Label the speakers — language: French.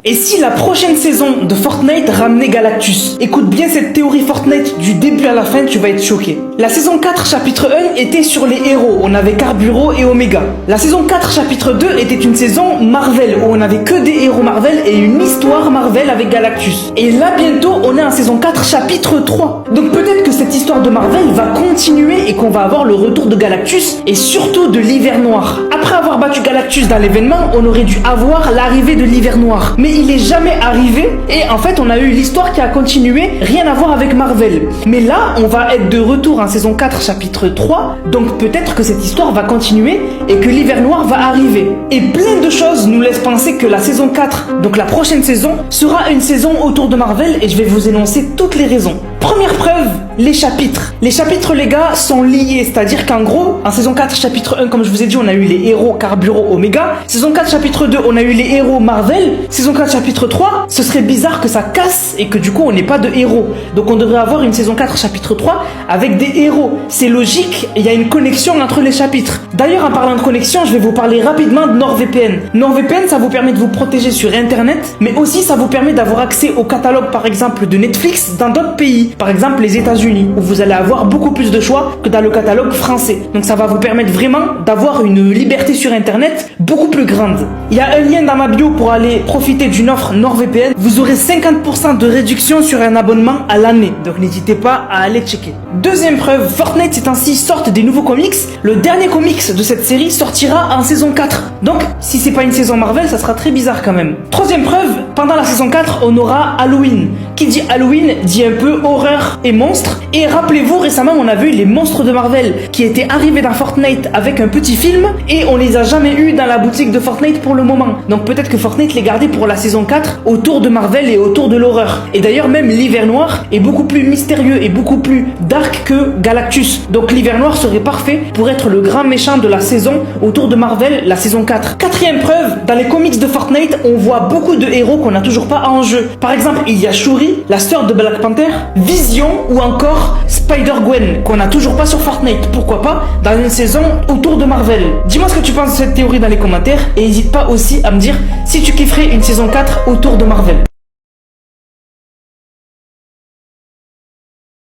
Speaker 1: Et si la prochaine saison de Fortnite ramenait Galactus? Écoute bien cette théorie Fortnite du début à la fin, tu vas être choqué. La saison 4 chapitre 1 était sur les héros, on avait Carburo et Omega. La saison 4 chapitre 2 était une saison Marvel, où on avait que des héros Marvel et une histoire Marvel avec Galactus. Et là bientôt on est en saison 4 chapitre 3. Donc peut-être que cette histoire de Marvel va continuer et qu'on va avoir le retour de Galactus et surtout de l'hiver noir. Après avoir battu Galactus dans l'événement, on aurait dû avoir l'arrivée de l'hiver noir. Mais il est jamais arrivé et en fait on a eu l'histoire qui a continué, rien à voir avec Marvel. Mais là on va être de retour en saison 4 chapitre 3, donc peut-être que cette histoire va continuer et que l'hiver noir va arriver. Et plein de choses nous laissent penser que la saison 4, donc la prochaine saison, sera une saison autour de Marvel et je vais vous énoncer toutes les raisons. Première preuve, les chapitres. Les chapitres, les gars, sont liés. C'est-à-dire qu'en gros, en saison 4, chapitre 1, comme je vous ai dit, on a eu les héros Carburo, Omega. Saison 4, chapitre 2, on a eu les héros Marvel. Saison 4, chapitre 3, ce serait bizarre que ça casse et que du coup, on n'ait pas de héros. Donc, on devrait avoir une saison 4, chapitre 3 avec des héros. C'est logique, il y a une connexion entre les chapitres. D'ailleurs, en parlant de connexion, je vais vous parler rapidement de NordVPN. NordVPN, ça vous permet de vous protéger sur Internet, mais aussi ça vous permet d'avoir accès au catalogue, par exemple, de Netflix dans d'autres pays. Par exemple les États-Unis, où vous allez avoir beaucoup plus de choix que dans le catalogue français. Donc ça va vous permettre vraiment d'avoir une liberté sur Internet beaucoup plus grande. Il y a un lien dans ma bio pour aller profiter d'une offre NordVPN. Vous aurez 50% de réduction sur un abonnement à l'année. Donc n'hésitez pas à aller checker. Deuxième preuve, Fortnite ces temps-ci sortent des nouveaux comics. Le dernier comics de cette série sortira en saison 4. Donc si c'est pas une saison Marvel, ça sera très bizarre quand même. Troisième preuve, pendant la saison 4, on aura Halloween. Qui dit Halloween dit un peu horreur et monstres. Et rappelez-vous, récemment on a vu les monstres de Marvel qui étaient arrivés dans Fortnite avec un petit film et on les a jamais eu dans la boutique de Fortnite pour le moment. Donc peut-être que Fortnite les gardait pour la saison 4 autour de Marvel et autour de l'horreur. Et d'ailleurs même l'hiver noir est beaucoup plus mystérieux et beaucoup plus dark que Galactus. Donc l'hiver noir serait parfait pour être le grand méchant de la saison autour de Marvel, la saison 4. Quatrième preuve, dans les comics de Fortnite, on voit beaucoup de héros qu'on n'a toujours pas en jeu. Par exemple, il y a Shuri, la sœur de Black Panther, Vision ou encore Spider-Gwen qu'on n'a toujours pas sur Fortnite. Pourquoi pas dans une saison autour de Marvel. Dis-moi ce que tu penses de cette théorie dans les commentaires et n'hésite pas aussi à me dire si tu kifferais une saison 4 autour de Marvel.